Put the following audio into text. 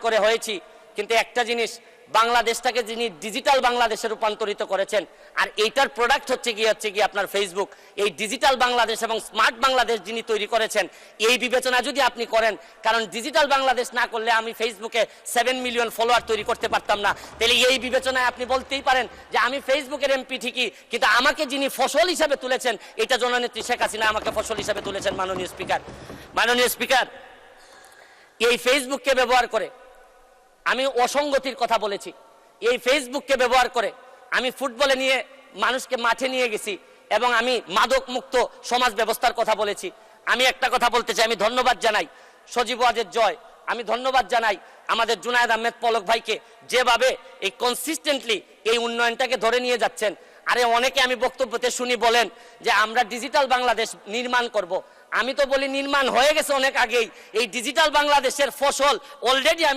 করে হয়েছি, কিন্তু একটা জিনিস, বাংলাদেশটাকে যিনি ডিজিটাল বাংলাদেশে রূপান্তরিত করেছেন, আর এইটার প্রোডাক্ট হচ্ছে কি আপনার ফেসবুক। এই ডিজিটাল বাংলাদেশ এবং স্মার্ট বাংলাদেশ যিনি তৈরি করেছেন, এই বিবেচনা যদি আপনি করেন, কারণ ডিজিটাল বাংলাদেশ না করলে আমি ফেসবুকে 7 মিলিয়ন ফলোয়ার তৈরি করতে পারতাম না, তাহলে এই বিবেচনায় আপনি বলতেই পারেন যে আমি ফেসবুকের এমপি ঠিকই, কিন্তু আমাকে যিনি ফসল হিসাবে তুলেছেন, এটা জননেত্রী শেখ হাসিনা আমাকে ফসল হিসাবে তুলেছেন। মাননীয় স্পিকার, এই ফেসবুককে ব্যবহার করে আমি অসঙ্গতির কথা বলেছি। এই ফেসবুককে ব্যবহার করে আমি ফুটবলে নিয়ে মানুষকে মাঠে নিয়ে গেছি এবং আমি মাদক মুক্ত সমাজ ব্যবস্থার কথা বলেছি। আমি একটা কথা বলতে চাই, আমি ধন্যবাদ জানাই সজীব ওয়াজেদ জয়, আমি ধন্যবাদ জানাই আমাদের জুনায়েদ আহমেদ পলক ভাইকে, যেভাবে এই কনসিস্টেন্টলি এই উন্নয়নটাকে ধরে নিয়ে যাচ্ছেন। আরে অনেকে আমি বক্তব্যতে শুনি বলেন যে আমরা ডিজিটাল বাংলাদেশ নির্মাণ করব। আমি তো বলি নির্মাণ হয়ে গেছে অনেক আগেই। এই ডিজিটাল বাংলাদেশের ফসল অলরেডি আমি